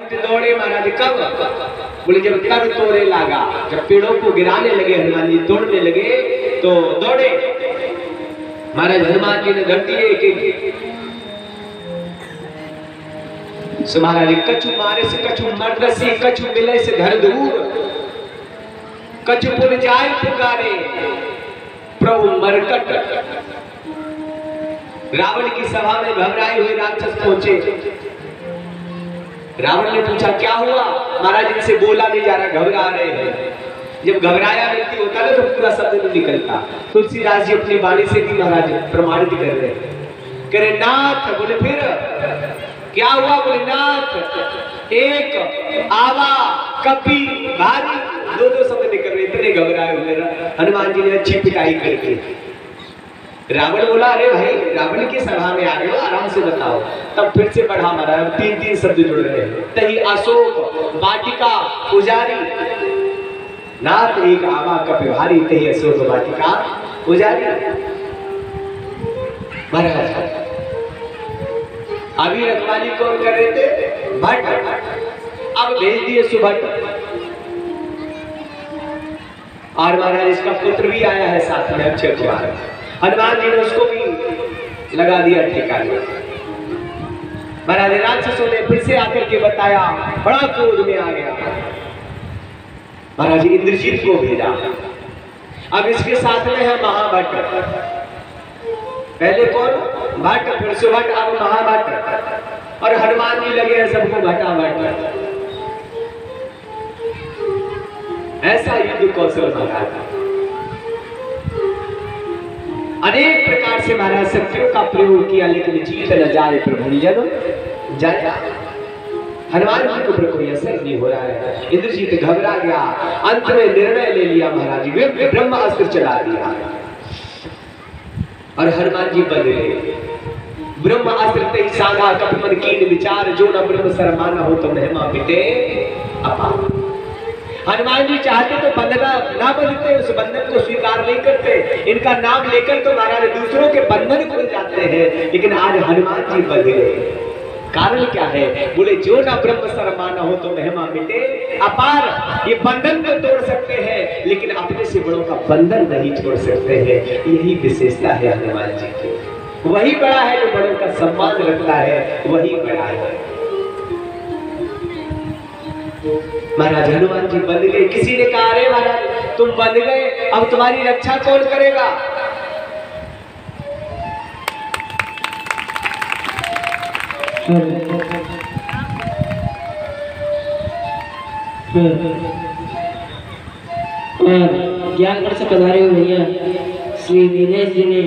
दौड़े महाराज कब? बोले जब कर तोड़े लगा, जब पेड़ों को गिराने लगे हनुमान जी, तोड़ने लगे तो दौड़े। महाराज हनुमान जी ने धर दिए एक महाराज कछु मारे से कछु मर्द से कछु मिले से घर दूर, कछु पुन जाए पुकारे प्रभु मरकट। रावण की सभा में घबराए हुए राक्षस पहुंचे। रावण ने पूछा क्या हुआ? महाराज इनसे बोला नहीं जा रहा, घबरा रहे हैं। जब घबराया व्यक्ति होता है तो पूरा शब्द नहीं निकलता। तुलसीदास जी अपनी वाणी से भी महाराज प्रमाणित कर रहे हैं। कह रहे नाथ, बोले फिर क्या हुआ? बोले नाथ एक आवा कपी भारी, दो शब्द निकल रहे, इतने घबराए हुए। हनुमान जी ने अच्छी पिटाई करके। रावण बोला अरे भाई, रावण की सभा में आ गए हो, आराम से बताओ। तब फिर से बढ़ा मारा, तीन शब्द जुड़ रहे हैं। तही अशोक वाटिका पुजारी, नाथ एक आवा कपि भारी, तही अशोक वाटिका पुजारी। महाराज अभी रखवाली कौन कर रहे थे? भट्ट। अब भेज दिए सुभट, और महाराज इसका पुत्र भी आया है साथ में, अक्षय कुमार। हनुमान जी ने उसको भी लगा दिया ठिकाने। महाराज राक्षसों ने फिर से आकर के बताया, बड़ा क्रोध में आ गया। महाराज इंद्रजीत को भेजा। अब इसके साथ में है महाभट्ट। पहले कौन? भट्ट, फिर सुभट, अब महाभट्ट। और हनुमान जी लगे हैं सबको भट्टाभट। ऐसा युद्ध कौशल महाराज। अनेक प्रकार से महाराज शक्तियों का प्रयोग किया, लेकिन जीत न जाए प्रभु जन जाया। हनुमान जी के ऊपर कोई असर नहीं हो रहा है। इंद्रजीत घबरा गया, अंत में निर्णय ले लिया महाराज, ब्रह्म अस्त्र चला दिया और हनुमान जी बन गए। ब्रह्म अस्त्र ते साधा कपि मन कीन विचार, जो न ब्रह्म सरमाना हो तो महिमा मिटे अपार। हनुमान जी चाहते तो बंधना ना बंधते, उस बंधन को स्वीकार नहीं करते। इनका नाम लेकर तो महाराज दूसरों के बंधन खुल जाते हैं, लेकिन आज हनुमान जी बंध गए। कारण क्या है? बोले जो ना ब्रह्म सरमाना हो तो महिमा मिटे अपार। ये बंधन को तोड़ सकते हैं, लेकिन अपने से बड़ों का बंधन नहीं छोड़ सकते हैं। यही विशेषता है हनुमान जी की। वही बड़ा है जो बड़ों का सम्मान रखता है, वही बड़ा है। महाराज हनुमान जी बंध गए। किसी ने कहा अरे महाराज तुम बंध गए, अब तुम्हारी रक्षा कौन करेगा? ज्ञानगढ़ से पधारे हुए भैया श्री दिनेश जी ने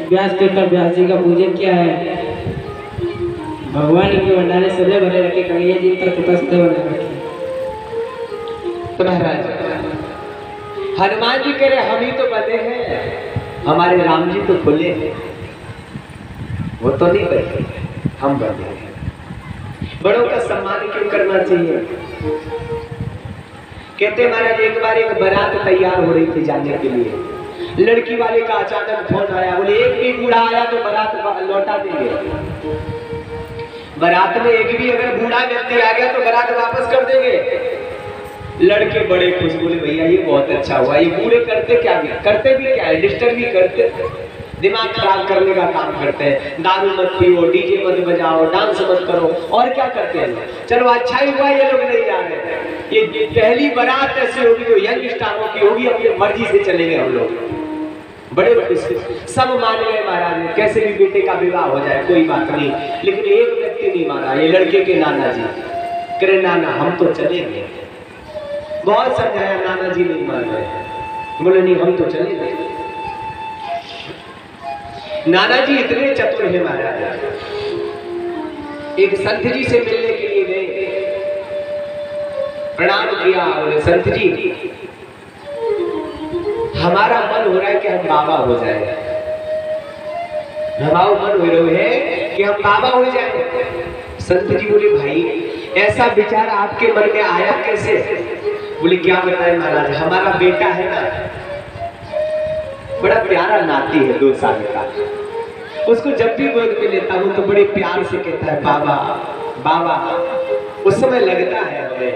व्यास पेपर व्यास जी का पूजन किया है। भगवान के भंडारे सदैव भरे रखे, कन्हैया जी पर कृपा सदैव बने रखे। तो महाराज हनुमान जी कह रहे हम ही तो बंधे हैं, हमारे राम जी तो खुले हैं, वो तो नहीं बंधे, हम बंधे हैं। बड़ों का सम्मान क्यों करना चाहिए? कहते महाराज एक बार एक बारात तैयार हो रही थी जाने के लिए। लड़की वाले का अचानक फोन आया, बोले एक भी बूढ़ा आया तो बारात लौटा देंगे। बारात में एक भी अगर बूढ़ा व्यक्ति आ गया तो बारात वापस कर देंगे। लड़के बड़े खुश, बोले भैया ये बहुत अच्छा हुआ। ये बूढ़े करते क्या है? डिस्टर्ब भी करते, दिमाग खराब करने का काम करते हैं। दारू मत पियो, डीजे मत बजाओ, डांस मत करो, और क्या करते हैं? चलो अच्छा ही हुआ ये लोग नहीं जा रहे हैं। ये पहली बारात ऐसी होगी जो यंग स्टारों की होगी, अपनी मर्जी से चलेंगे हम लोग। बड़े सब मान गए महाराज, कैसे भी बेटे का विवाह हो जाए कोई बात नहीं, लेकिन एक व्यक्ति नहीं माना, ये लड़के के नाना जी। करे नाना हम तो चलेंगे। बहुत समझाया, नाना जी नहीं मान रहे। बोले नहीं हम तो चलेंगे। नाना जी इतने चतुर है महाराज, एक संत जी से मिलने के लिए गए, प्रणाम किया। बोले संत जी हमारा मन हो रहा है कि हम बाबा हो जाए, हमारा मन हो रहा है कि हम बाबा हो जाए। संत जी बोले भाई ऐसा विचार आपके मन में आया कैसे? बोले क्या बताएं महाराज, हमारा बेटा है ना, बड़ा प्यारा नाती है 2 साल का। उसको जब भी गोद में लेता हूँ तो बड़े प्यार से कहता है बाबा बाबा। उस समय लगता है हमें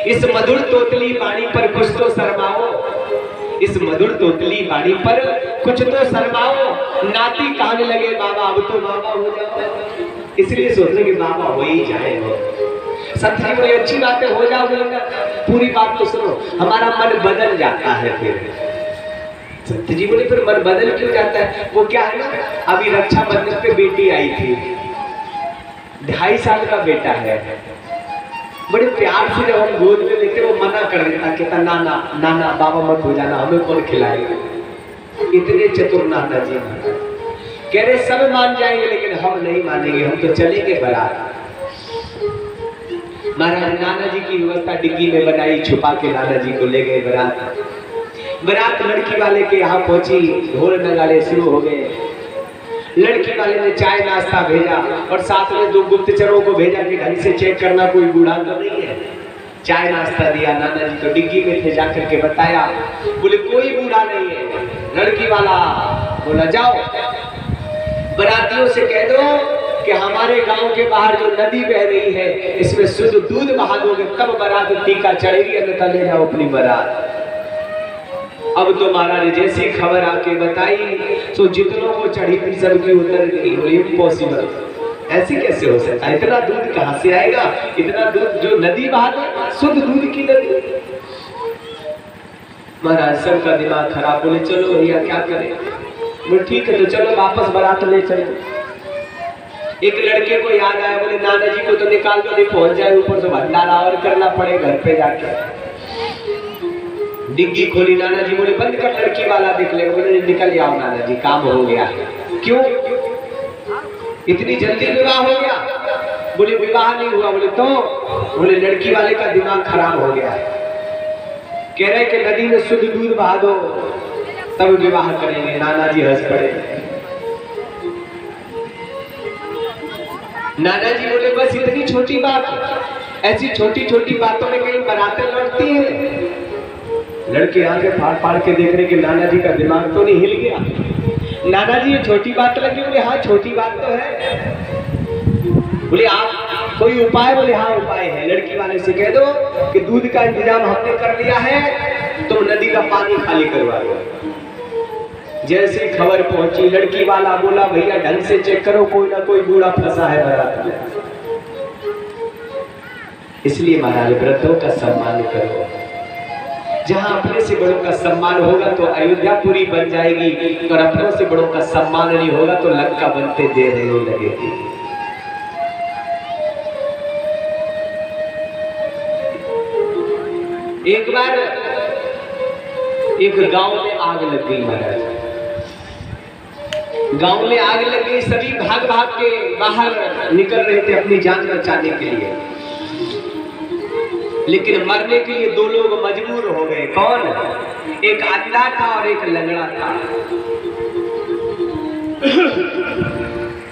इस मधुर तोतली वाणी पर कुछ तो शर्माओ, इस मधुर तोतली वाणी पर कुछ तो शर्माओ, नाती कहने लगे बाबा अब तो बाबा हो जाओ। इसलिए सोच रहे कि बाबा हो ही जाए। वो संत जी बोले अच्छी बातें हो जाओ, बोलेगा पूरी बात तो सुनो, हमारा मन बदल जाता है। फिर संत जी बोले फिर मन बदल क्यों जाता है? वो क्या है ना, अभी रक्षाबंधन पे बेटी आई थी, 2.5 साल का बेटा है। बड़े प्यार से जब हम गोद में लेते वो मना कर देता, कहता नाना नाना बाबा मत हो जाना, हमें कौन खिलाएगा। इतने चतुर नाना जी कह रहे सब मान जाएंगे लेकिन हम नहीं मानेंगे, हम तो चलेंगे बारात। महाराज नाना जी की व्यवस्था डिग्गी में बनाई, छुपा के नाना जी को ले गए बारात। बारात लड़की वाले के यहाँ पहुंची, ढोल नगाड़े शुरू हो गए। लड़की वाले ने चाय नाश्ता भेजा और साथ में 2 गुप्तचरों को भेजा कि ढंग से चेक करना कोई बूढ़ा तो नहीं है। चाय नाश्ता दिया, नाना जी तो डिग्गी में थे, जाकर के बताया, बोले कोई बूढ़ा नहीं है। लड़की वाला बोला जाओ बारातियों से कह दो कि हमारे गांव के बाहर जो नदी बह रही है इसमें शुद्ध दूध बहा दोगे तब बारात टीका चढ़ेगी, अन्यथा ले जाओ अपनी बारात। अब तो महाराज जैसी खबर आके बताई तो जितनों को चढ़ी थी सबकी उतर गई। बोली इम्पॉसिबल, ऐसे कैसे हो सकता है, इतना दूध कहाँ से आएगा, इतना दूध जो नदी बहा दे, शुद्ध दूध की नदी। महाराज सबका दिमाग खराब, बोले चलो भैया क्या करें। बोले ठीक है तो चलो वापस बारात ले चलो। एक लड़के को याद आया, बोले नाना जी को तो निकाल दो, नहीं पहुंच जाए, ऊपर से भंडारा और करना पड़े घर पे जाके। डिग्गी खोली, नाना जी बोले बंद कर, लड़की वाला देख लेगा। बोले निकल आओ नाना जी, काम हो गया। क्यों इतनी जल्दी विवाह हो गया? बोले विवाह नहीं हुआ। बोले तो? बोले लड़की वाले का दिमाग खराब हो गया है, कह रहे कि नदी में शुद्ध दूध बहा दो तब विवाह करेंगे। नाना जी हंस पड़े। नाना जी बोले बस इतनी छोटी बात, ऐसी छोटी छोटी बातों में कहीं बारातें लौटती हैं। लड़के आगे फाड़ फाड़ के देख रहे कि नाना जी का दिमाग तो नहीं हिल गया। नाना जी ये छोटी बात लगी? बोले हाँ छोटी बात तो है। बोले आप कोई उपाय? बोले हाँ उपाय है, लड़की वाले से कह दो कि दूध का इंतजाम हमने कर लिया है, तुम नदी का पानी खाली करवा दो। जैसे खबर पहुंची लड़की वाला बोला भैया ढंग से चेक करो, कोई ना कोई बूढ़ा फंसा है बारात में। इसलिए महाराज व्रतों का सम्मान करो। जहां अपने से बड़ों का सम्मान होगा तो अयोध्या पूरी बन जाएगी, और अपनों से बड़ों का सम्मान नहीं होगा तो लंका बनते देर नहीं लगेगी। एक बार एक गांव में आग लग गई महाराज, गांव में आग लग गई। सभी भाग भाग के बाहर निकल रहे थे अपनी जान बचाने के लिए, लेकिन मरने के लिए 2 लोग मजबूर हो गए। कौन? एक अंधा था और एक लंगड़ा था।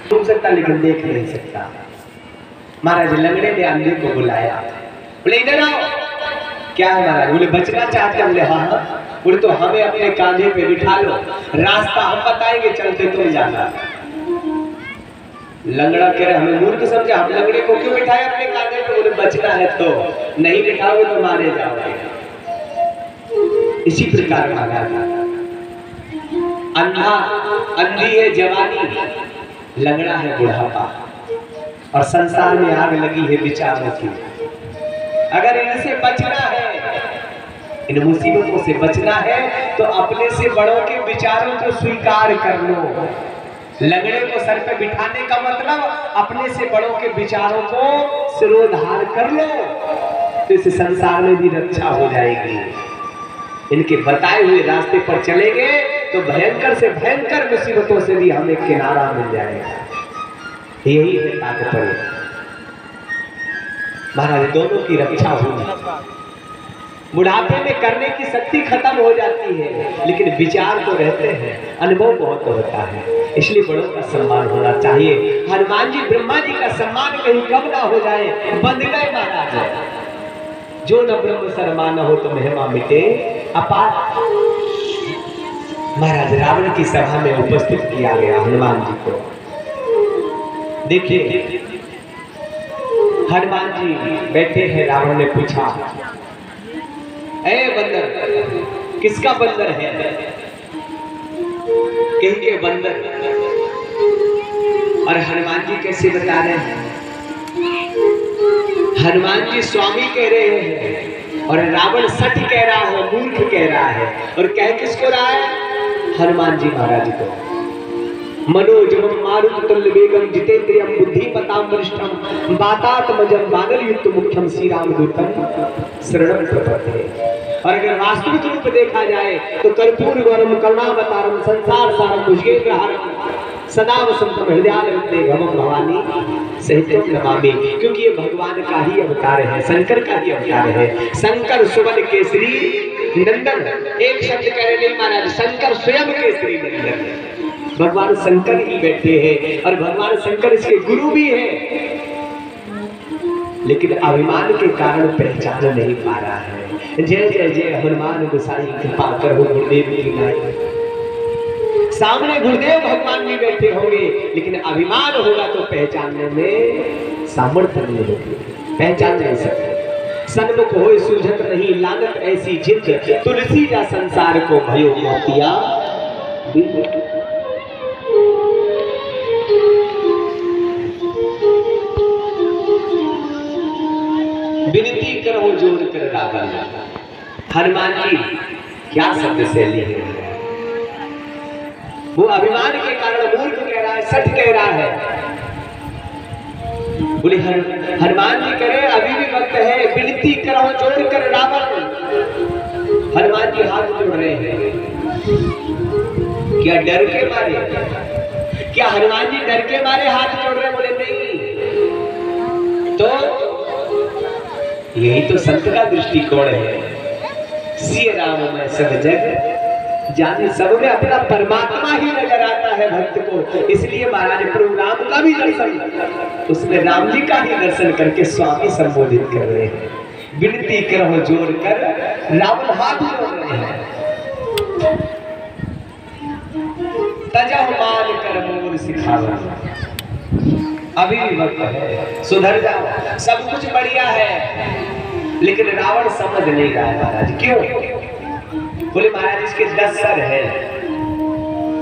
सुन सकता लेकिन देख नहीं सकता। महाराज लंगड़े ने अंधे को बुलाया, बोले इधर आओ। क्या है महाराज? बोले बचना चाहते हैं। बोले हाँ। बोले तो हमें अपने कांधे पे बिठा लो, रास्ता हम बताएंगे, चलते तुम जाना। लंगड़ा कह रहे हमें मूर्ख समझा, हम लंगड़े को क्यों बिठाए अपने कांधे पे? बोले बचना है तो, नहीं बिठाओगे तो मारे जाओगे। इसी प्रकार माना था, अंधा अंधी है जवानी, लंगड़ा है बुढ़ापा, और संसार में आग लगी है विचारों की। अगर इनसे बचना है, इन मुसीबतों से बचना है तो अपने से बड़ों के विचारों को स्वीकार कर लो। लंगड़े को सर पे बिठाने का मतलब अपने से बड़ों के विचारों को सिरोधार कर लो, तो इस संसार में भी रक्षा हो जाएगी। इनके बताए हुए रास्ते पर चलेंगे तो भयंकर से भयंकर मुसीबतों से भी हमें किनारा मिल जाएगा। यही है तात्पर्य। महाराज दोनों की रक्षा होगी। बुढ़ापे में करने की शक्ति खत्म हो जाती है, लेकिन विचार तो रहते हैं, अनुभव बहुत होता है। इसलिए बड़ों का सम्मान होना चाहिए। हनुमान जी ब्रह्मा जी का सम्मान कहीं कम ना हो जाए, बंध गए महाराज। जो न ब्रह्म शर्मा न हो तो महिमा मिटे अपार। महाराज रावण की सभा में उपस्थित किया गया हनुमान जी को। देखिए हनुमान जी बैठे हैं। रावण ने पूछा, ए बंदर, किसका बंदर है? कहेंगे बंदर। और हनुमान जी कैसे बता रहे हैं? हनुमान जी स्वामी कह रहे हैं और रावण सठ कह रहा है, मूर्ख कह रहा है। और कह किसको रहा है? हनुमान जी महाराज को। मनोजवम मारुततुल्य वेगम जितेन्द्रियम बुद्धिमताम वरिष्ठम वातात्मजं वानरयुक्त मुख्यम श्री रामदूतम शरणं प्रपद्ये। और अगर वास्तविक रूप देखा जाए तो कर्पूर गौरम करुणावतारम संसार सारम भुजगेन्द्रहारम सदा वसंतम हृदयारविंदे भवम भवानी सहितं नमामि। क्योंकि ये भगवान का ही अवतार है, शंकर का ही अवतार है। शंकर सुवन केसरी नंदन, एक शब्द कह रहे नहीं महाराज, शंकर स्वयं केसरी नंदन। भगवान शंकर ही बैठे हैं और भगवान शंकर इसके गुरु भी हैं, लेकिन अभिमान के कारण पहचान नहीं पा रहा है। जय जय जय हनुमान गोसाई कृपा करो गुरुदेव की नाई। सामने गुरुदेव भगवान भी बैठे होंगे, लेकिन अभिमान होगा तो पहचानने में सामर्थ्य नहीं होगी, पहचान नहीं सकते। सन्मुख होए सूझत नहीं लानत ऐसी जिद, तुलसी जा संसार को भयो मोतिया। विनती करो जोर कर रावण। हनुमान जी क्या शब्द शैली है? वो अभिमान के कारण मूर्ख कह रहा है, सच कह रहा है। बोले हनुमान जी कह रहे अभी भी वक्त है, विनती करो जोर कर रावण। हनुमान जी हाथ जोड़ रहे हैं। क्या डर के मारे? क्या हनुमान जी डर के मारे हाथ जोड़ रहे? बोले नहीं। तो यही तो संत का दृष्टिकोण है। सिय राम में सब जग जाने, सब में अपना परमात्मा ही नजर आता है भक्त को। इसलिए महाराज प्रभु राम का भी दर्शन, उसमें राम जी का ही दर्शन करके स्वामी संबोधित कर रहे हैं। विनती करो जोड़ कर रावण हाथ जोड़ रहे हैं। तजह मान कर मोर सिखावा, अभी भी वक्त है, सुधर जाओ, सब कुछ बढ़िया है। लेकिन रावण समझ नहीं रहा है महाराज। क्यों? बोले महाराज इसके 10 सर है।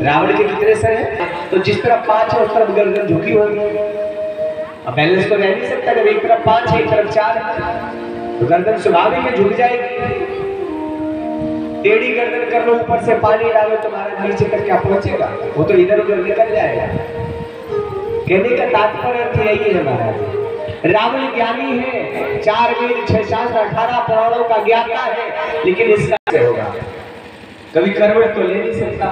रावण के कितने सर हैं? तो जिस तरफ 5 है उस तरफ गर्दन झुकी होगी। अब बैलेंस तो रह नहीं सकता, जब एक तरफ 5 है एक तरफ 4 है तो गर्दन स्वाभाविक में झुक जाएगी। टेढ़ी गर्दन कर लो, ऊपर से पानी डालो तो महाराज नीचे तक क्या पहुंचेगा? वो तो इधर उधर निकल जाएगा। कहने का तात्पर्य अर्थ यही है महाराज, रावण ज्ञानी है, 4 वेद 6 शास्त्र 18 पुराणों का ज्ञाता है, लेकिन इसका से होगा कभी करवट तो ले नहीं सकता,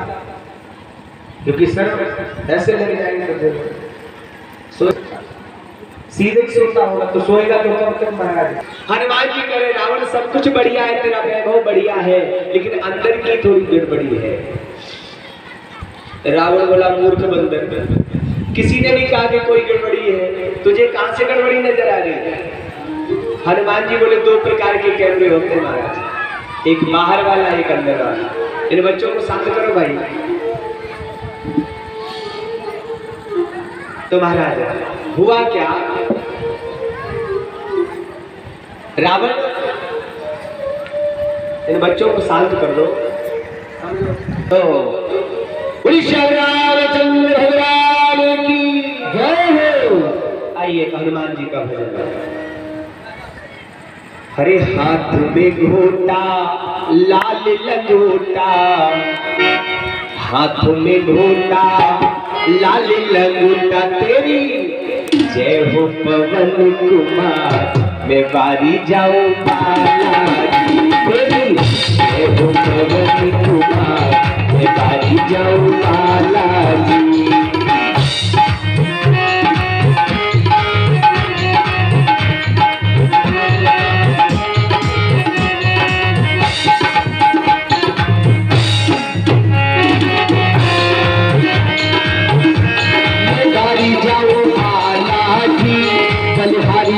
क्योंकि सर ऐसे लग जाएंगे तो सीधे सोता होगा तो सोएगा तो कब तक महाराज। हनुमान जी कह रहे रावण सब कुछ बढ़िया है, तेरा वैभव बढ़िया है, लेकिन अंदर की थोड़ी गड़बड़ी है। रावण बोला मूर्ख बंदर, किसी ने नहीं कहा कि कोई गड़बड़ी है, तुझे कहां से गड़बड़ी नजर आ रही? हनुमान जी बोले 2 प्रकार के कैमरे होते हैं महाराज, एक बाहर वाला एक अंदर वाला। इन बच्चों को शांत करो भाई। तो महाराज हुआ क्या, रावण इन बच्चों को शांत कर दो। तो रामचंद्र भगवान की जय हो। आइए हनुमान जी का भजन। हरे हाथ में घोटा लाल लंगोटा, हाथ में घोटा लाल लंगोटा, तेरी जय हो पवन कुमार, मैं बारी जाऊं बालाजी। तेरी जय हो पवन कुमार, मैं बारी जाऊं बालाजी।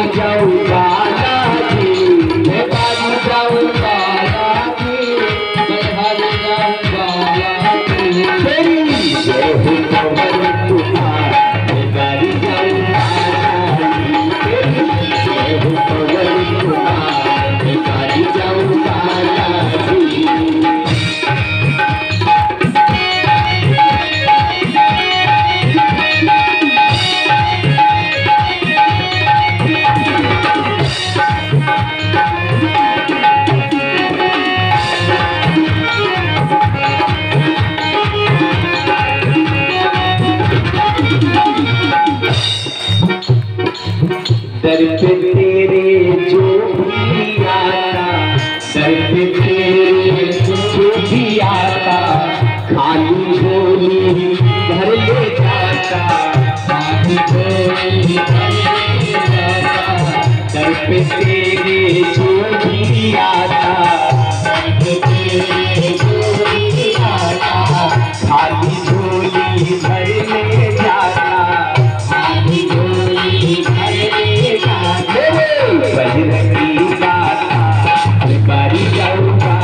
जय हो दर पे तेरे जो भी आता, दर पे तेरे जो भी आता, खाली झोली घर ले जाता, खाली झोली घर ले जाता, दर पे तेरे जो भी आता, दर पे तेरे जो भी आता, खाली झोली घर ले जाता, खाली झोली घर ले जाता। बजरंगी गाथा बारी जाऊंगा,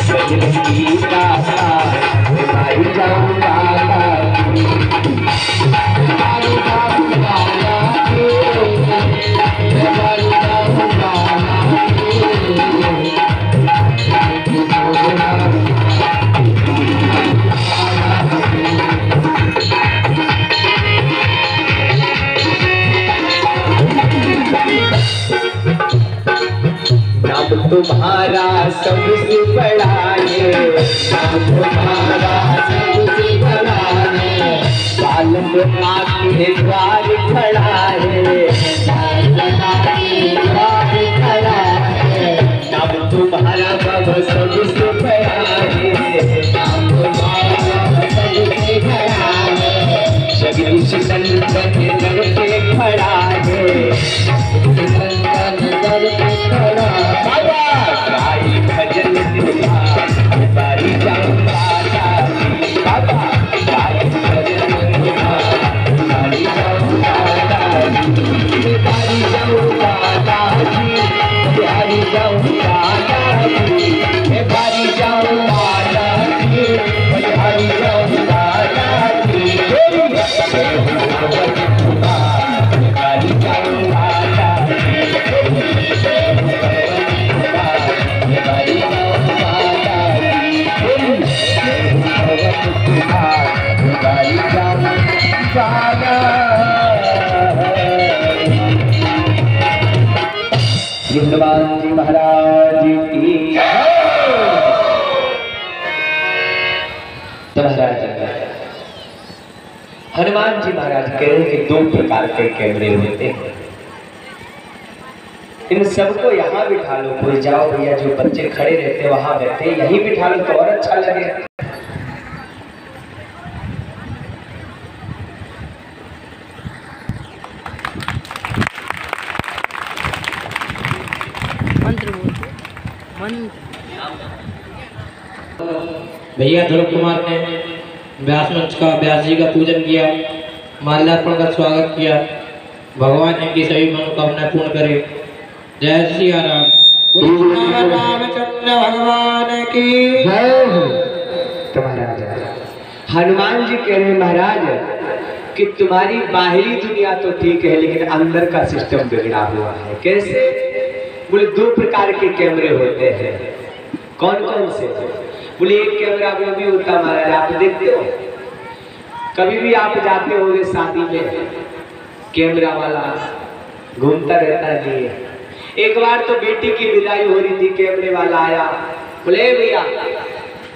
बजरंगी गाथा बारी जाऊंगा, बारी जाऊंगा, बारी जाऊंगा। नाम तुम्हारा सबसे बड़ा है, नाम तुम्हारा सबसे बड़ा है, बालक आके द्वार खड़ा है, बालक आके द्वार खड़ा है, नाम तुम्हारा बाबा सबसे बड़ा है, नाम तुम्हारा सबसे बड़ा है, जगदीश नंदन दर पे खड़ा है, दर पे खड़ा गाई भजन बारी जाऊंगा, बाबा गाई भजन बारी जाऊंगा, बारी जाऊंगा, बारी जाऊंगा, बारी जाऊंगा, बारी जाऊंगा, हनुमान जी महाराज की हनुमान जी महाराज कह रहे हैं कि 2 प्रकार के कैमरे होते हैं, इन सबको यहाँ बिठा लो, कोई जाओ भैया जो बच्चे खड़े रहते वहां बैठे, यहीं बिठा लो तो और अच्छा लगे। भैया ध्रुव कुमार ने व्यास मंच का व्यास जी का पूजन किया, माल्यार्पण का स्वागत किया। भगवान इनकी सभी मनोकामनाएं पूर्ण करे। जय श्री राम। रामचंद्र भगवान की जय हो। हनुमान जी कह रहे महाराज कि तुम्हारी बाहरी दुनिया तो ठीक है लेकिन अंदर का सिस्टम बिगड़ा हुआ है। कैसे? बोले 2 प्रकार के कैमरे होते हैं। कौन कौन से? बोले एक कैमरा वो भी होता महाराज, आप देखते हो कभी भी आप जाते होंगे शादी में, कैमरा वाला घूमता रहता है। एक बार तो बेटी की विदाई हो रही थी, कैमरे वाला आया, बोले भैया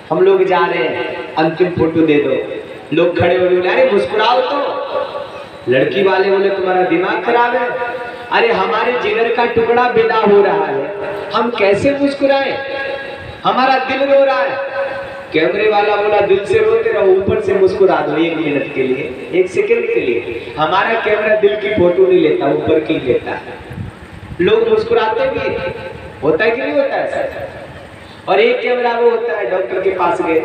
हम लोग जा रहे हैं, अंतिम फोटो दे दो। लोग खड़े हो गए, अरे मुस्कुराओ तो। लड़की वाले बोले तुम्हारा दिमाग खराब है, अरे हमारे जिगर का टुकड़ा विदा हो रहा है, हम कैसे मुस्कुराएं, हमारा दिल रो रहा है। कैमरे वाला बोला दिल से रोते रहो, ऊपर से मुस्कुरा दो 1 मिनट के लिए, 1 सेकंड के लिए। हमारा कैमरा दिल की फोटो नहीं लेता, ऊपर की लेता है। लोग मुस्कुराते भी, होता है कि नहीं होता है सर? और एक कैमरा वो होता है, डॉक्टर के पास गए,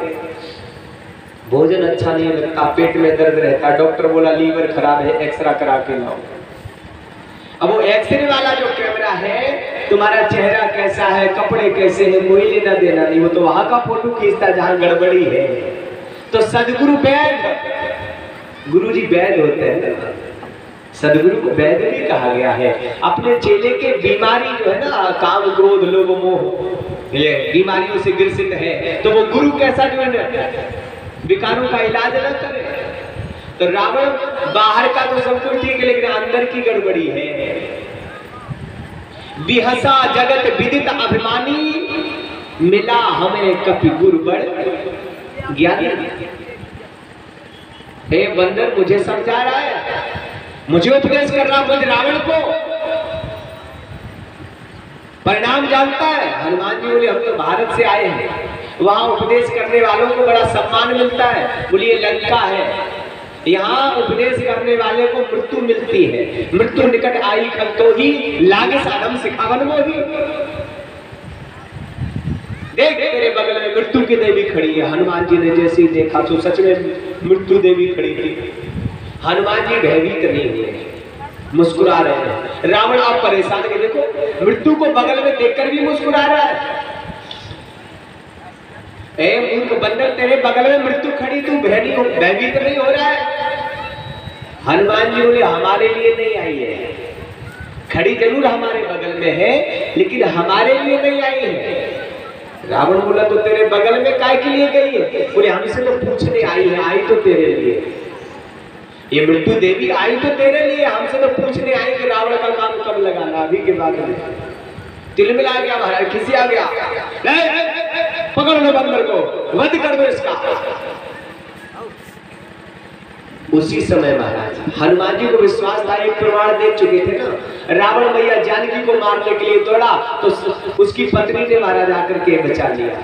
भोजन अच्छा नहीं लगता, पेट में दर्द रहता, डॉक्टर बोला लीवर खराब है, एक्सरे करा के लाओ। अब वो एक्सरे वाला जो कैमरा है, तुम्हारा चेहरा कैसा है, कपड़े कैसे हैं, कोई लेना देना नहीं, वो तो वहां का फोटो खींचता जहां गड़बड़ी है। तो सदगुरु वैद्य, गुरु जी वैद्य होते हैं, सदगुरु को वैद्य भी कहा गया है। अपने चेले के बीमारी जो है ना, काम क्रोध लोभ मोह, ये बीमारियों से ग्रसित है, तो वो गुरु कैसा जो है विकारों का इलाज न करे। तो रावण बाहर का तो सब कुछ ठीक है लेकिन अंदर की गड़बड़ी है। बिहसा जगत विदित अभिमानी, मिला हमें कपि गुरु बड़ ज्ञानी। हे बंदर मुझे समझा रहा है, मुझे उपदेश कर रहा, मुझ रावण को परिणाम जानता है। हनुमान जी बोले हम तो भारत से आए हैं, वहां उपदेश करने वालों को बड़ा सम्मान मिलता है। बोलिए लंका है, यहाँ उपदेश करने वाले को मृत्यु मिलती है। मृत्यु निकट आई खल तो ही लागे साधम सिखावन मोही। देख तेरे बगल में मृत्यु की देवी खड़ी है। हनुमान जी ने जैसे ही देखा तो सच में मृत्यु देवी खड़ी थी। हनुमान जी भयभीत नहीं हुए, मुस्कुरा रहे हैं। रावण आप परेशान के देखो, मृत्यु को बगल में देखकर भी मुस्कुरा रहा है। मूर्ख बंदर, तेरे बगल में मृत्यु खड़ी, तू भयभीत नहीं हो रहा है? हनुमान जी बोले हमारे लिए नहीं आई है, खड़ी जरूर हमारे बगल में है लेकिन हमारे लिए नहीं आई है। रावण बोला तो तेरे बगल में काय के लिए गई है? बोले हमसे तो पूछने आई है, आई तो तेरे लिए। ये मृत्यु देवी आई तो तेरे लिए, हमसे तो पूछने आई कि रावण का काम कब लगाना। अभी के बाद में तिलमिला गया महाराज, खिसिया गया, पकड़ लो बंदर को, वध कर दो इसका। उसी समय महाराज हनुमान जी को विश्वास था, एक प्रमाण देख चुके थे ना, रावण मैया जानकी को मारने के लिए दौड़ा तो उसकी पत्नी ने महाराज आकर के बचा लिया।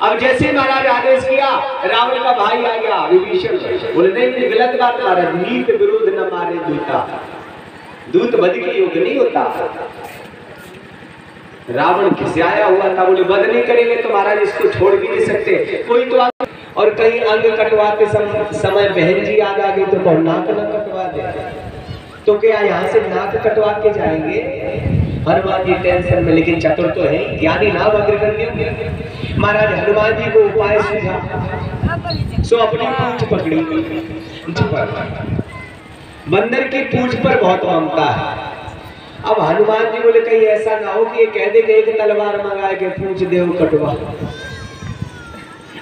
अब जैसे महाराज आदेश किया, रावण का भाई आ गया विभीषण, बोले नहीं गलत बात महाराज, नीत विरुद्ध न मारे दूता, दूत वध के योग्य नहीं होता। रावण खिसियाया हुआ था, बोले वध नहीं करेंगे तो महाराज इसको छोड़ भी नहीं सकते, कोई तो और कहीं अंग कटवाते समय बहन जी याद आ गई तो नाक न कटवा दे, तो क्या यहाँ से नाक कटवा के जाएंगे? हनुमान जी टेंशन में, लेकिन चतुर तो है, ज्ञानी नाम अग्रगण्य। महाराज हनुमान जी को उपाय सूझा, सो अपनी पूंछ पकड़ी, बंदर की पूंछ पर बहुत ममता है। अब हनुमान जी बोले कहीं ऐसा ना हो कि ये कह दे कि एक तलवार मंगा के पूंछ देव कटवा।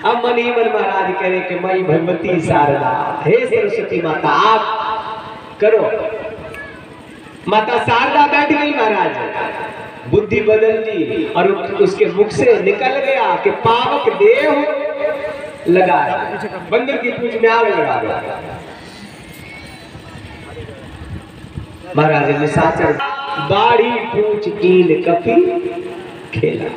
अब मन ही मन महाराज कह रहे कि मई भगवती शारदा, हे सरस्वती माता आप करो। माता शारदा बैठ गई महाराज, बुद्धि बदल दी और उसके मुख से निकल गया कि पावक देव लगा, बंदर की पूंछ में आग लगा दिया। महाराज ने साचर बाड़ी पूंछ कील कपी खेला।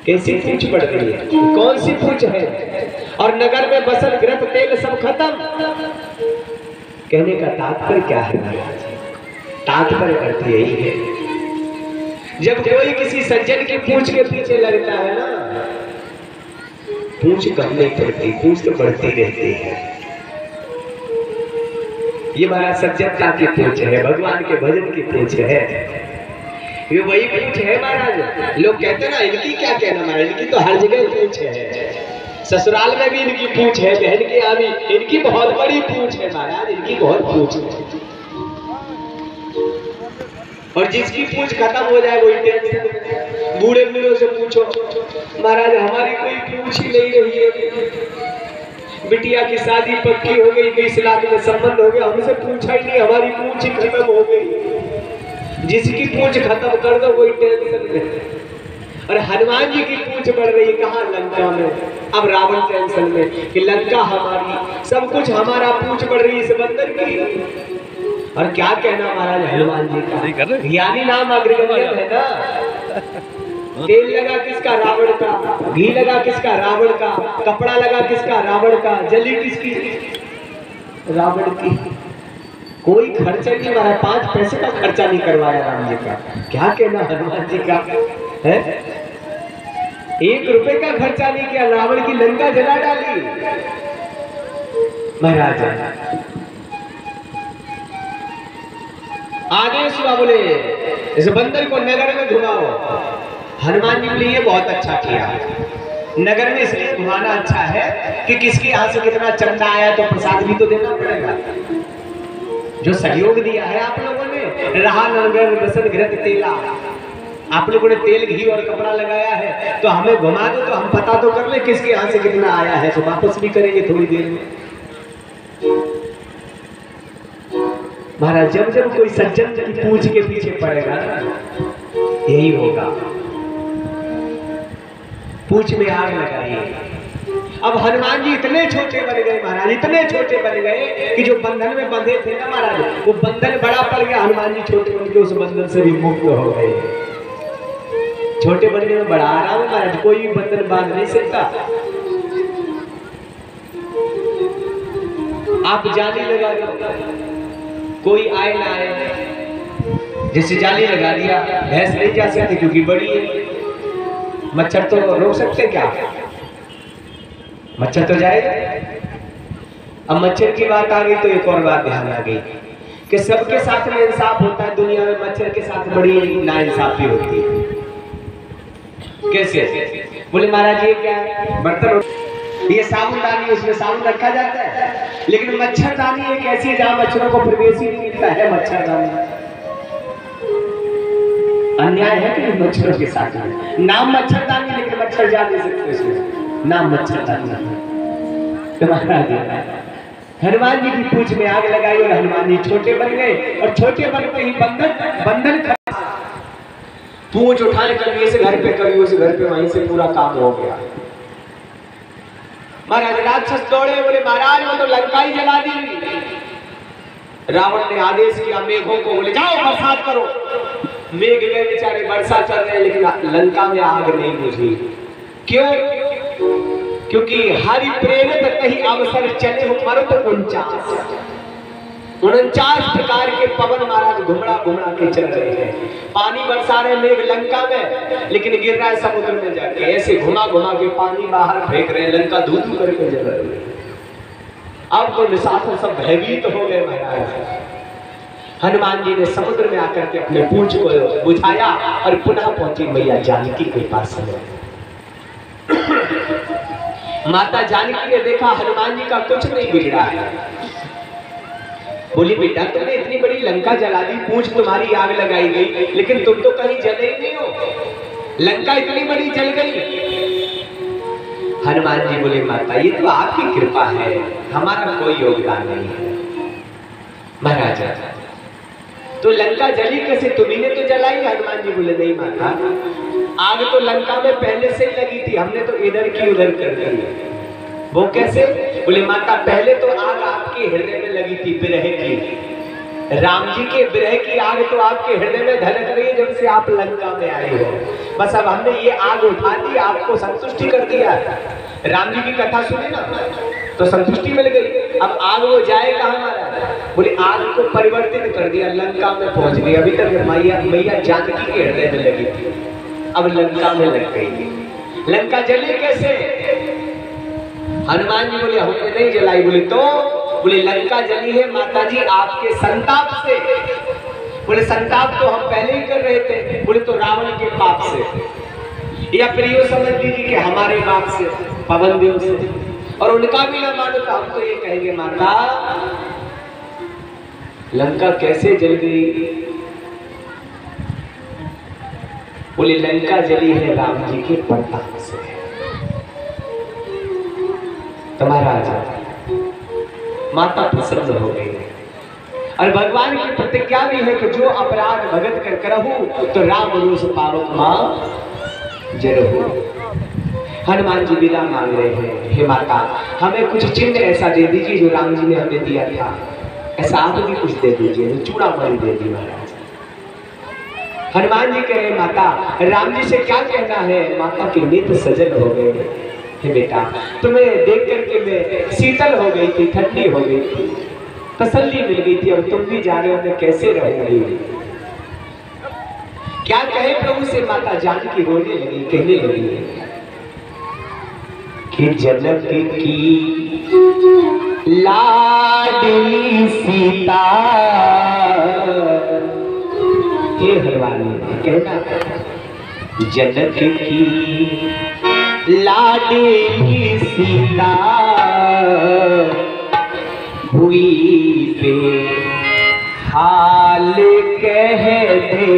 कैसी पूंछ पड़ रही है, कौन सी पूंछ है? और नगर में बसल ग्रह तेल सब खत्म। कहने का तात्पर्य क्या है महाराज? तात्पर्य अर्थ यही है, जब कोई किसी सज्जन की पूंछ के पीछे लगता है ना, पूंछ कम नहीं पड़ती, पूंछ तो बढ़ती रहती है। ये महाराज सज्जनता की पूंछ है, भगवान के भजन की पूंछ है, ये वही पूंछ है महाराज। लोग कहते हैं ना इनकी क्या कहना महाराज, इनकी तो हर जगह पूंछ है, ससुराल में भी इनकी पूंछ है, बहन के यहाँ भी इनकी बहुत बड़ी पूंछ है महाराज, इनकी बहुत पूंछ है। और जिसकी पूंछ खत्म हो जाए वही टेंशन। बूढ़े बूढ़ों से पूछो महाराज हमारी कोई पूंछ ही नहीं रही है, बिटिया की शादी पक्की हो गई, 20 लाख में संबंध हो गया, हमसे पूछा ही नहीं, हमारी पूंछ ही खत्म हो गई। जिसकी पूंछ खत्म कर दो वही टेंशन में। और हनुमान जी की पूंछ बढ़ रही कहाँ? लंका में। अब रावण टेंशन में कि लंका हमारी, सब कुछ हमारा, पूंछ बढ़ रही इस बंदर की। और क्या कहना महाराज हनुमान जी का, ज्ञानी नाम अग्रगण्य है ना। तेल लगा किसका? रावण का। घी लगा किसका? रावण का। कपड़ा लगा किसका? रावण का। जली किसकी? रावण की। कोई खर्चा नहीं मारा, 5 पैसे का खर्चा नहीं करवाया राम जी का। क्या कहना हनुमान जी का है? 1 रुपए का खर्चा नहीं किया, रावण की लंका जला डाली महाराज। आदेश हुआ, बोले इस बंदर को नगर में घुमाओ। हनुमान जी बोले ये बहुत अच्छा किया, नगर में इसलिए घुमाना अच्छा है कि किसके यहाँ से कितना चंदा आया तो प्रसाद भी तो देना पड़ेगा। जो सहयोग दिया है आप लोगों ने, रहा नगर बसन घृत तेला, आप लोगों ने तेल घी और कपड़ा लगाया है तो हमें घुमा दो, तो हम पता तो कर ले किसके यहाँ से कितना आया है, तो वापस भी करेंगे थोड़ी देर में। महाराज जब जब कोई सज्जन की पूंछ के पीछे पड़ेगा ना यही होगा। पूंछ में आग लगाइए, अब हनुमान जी इतने छोटे बन गए महाराज, इतने छोटे बन गए कि जो बंधन में बंधे थे ना महाराज, वो बंधन बड़ा पड़ गया। हनुमान जी छोटे बन के उस बंधन से भी मुक्त हो गए। छोटे बनने में बड़ा आराम है महाराज, कोई भी बंधन बांध नहीं सकता। आप जाली लगा दो, कोई आए ना आए, जैसे जाली लगा दिया, भैंस नहीं जा सकती क्योंकि बड़ी है। मच्छर तो रोक सकते क्या? मच्छर तो जाएगा। अब मच्छर की बात आ गई तो एक और बात ध्यान आ गई कि सबके साथ में इंसाफ होता है दुनिया में, मच्छर के साथ बड़ी नाइंसाफी होती है। कैसे? बोले महाराज ये क्या है? बर्तन, ये साबुनदानी, उसमें साबुन रखा जाता है, लेकिन मच्छरदानी एक ऐसी जहां मच्छरों को प्रवेश ही नहीं मिलता है। मच्छरदानी अन्याय है कि मच्छरों के साथ में नाम मच्छरदानी, लेकिन मच्छर जा नहीं सकते उसमें, नाम मच्छरदानी। हनुमान जी की पूंछ में आग लगाई और हनुमान जी छोटे बन गए, और छोटे बनते ही बंधन पूंछ उठाने कभी इस घर पे कभी उस घर पे, वहीं से पूरा काम हो गया। महाराज राक्षस दौड़े, बोले महाराज वो तो लंका ही जला दी। रावण ने आदेश किया मेघों को, बोले जाओ बरसात करो। मेघ गए बेचारे, वर्षा चल रहे, लेकिन लंका में आग नहीं बुझी। क्यों? क्योंकि हरि प्रेरित कहीं अवसर चले हो मरुत 49 प्रकार के पवन महाराज घुमड़ा घुमड़ा के चल रहे हैं। पानी बरसा रहे मेघ लंका में, लेकिन गिर रहा है समुद्र में जाके। ऐसे घुमा घुमा के पानी बाहर फेंक रहे हैं, लंका धू धू करके जल रही है। अब तो निशाचर सब भयभीत हो गए महाराज। हनुमान जी ने समुद्र में आकर के अपने पूंछ को बुझाया और पुनः पहुंची मैया जानकी के पास में। माता जानकी ने देखा हनुमान जी का कुछ नहीं बिगड़ा है। बोली बेटा तुमने इतनी बड़ी लंका जला दी, पूंछ तुम्हारी आग लगाई गई, लेकिन तुम तो कहीं जले ही नहीं हो, लंका इतनी बड़ी जल गई। हनुमान जी बोले माता ये तो आपकी कृपा है, हमारा कोई योगदान नहीं है। महाराजा तो लंका जली कैसे? तुम्ही ने तो जलाई। हनुमान जी बोले नहीं माता, आग तो लंका में पहले से ही लगी थी, हमने तो इधर की उधर कर दी। वो कैसे? बोले माता पहले तो आग आपके हृदय में लगी थी, विरह की। राम जी के विरह की आग तो आपके हृदय में धधक रही है जब से आप लंका में आए हो। बस अब हमने ये आग उठा दी, आपको संतुष्टि कर दिया। राम जी की कथा सुनी ना तो संतुष्टि मिल गई। अब आग वो जाए कहाँ हमारा? बोले आग को परिवर्तित कर दिया, लंका में पहुंच गई। अभी तक मैया जानकी के हृदय में लगी थी, अब लंका में लग गई। लंका जली कैसे? हनुमान जी बोले हमने नहीं जलाई। बोले तो? बोले लंका जली है माता जी आपके संताप से। बोले संताप तो हम पहले ही कर रहे थे। बोले तो रावण के पाप से, या फिर ये समझ लीजिए कि हमारे पाप से, पवन देव से, और उनका भी ना मानो तो हम तो ये कहेंगे माता लंका कैसे जल गई? बोले लंका जली है राम जी के प्रताप से। तुम्हारा माता प्रसन्न हो गई, और भगवान की प्रतिज्ञा भी है कि जो अपराध भगत कर करहु तो राम रोष पावक मां जरहु। हनुमान जी विदा मांग रहे हैं, हे माता हमें कुछ चिन्ह ऐसा दे दीजिए जो राम जी ने हमें दिया था, ऐसा आप भी कुछ दे दीजिए। चूड़ा मणि दे दी महाराज। हनुमान जी कह रहे माता राम जी से क्या कहना है? माता के नेत्र सजल हो गए। हे बेटा तुम्हें देख करके मैं शीतल हो गई थी, ठंडी हो गई थी, तसल्ली मिल गई थी, और तुम भी जा रहे हो, मैं कैसे रहूंगी? क्या कहे प्रभु से? माता जानकी रोने लगी, कहने लगी कि जनक की लाडली सीता, हे हनुमान कहना जनक की लाडली सीता हुई पे हाल कह दे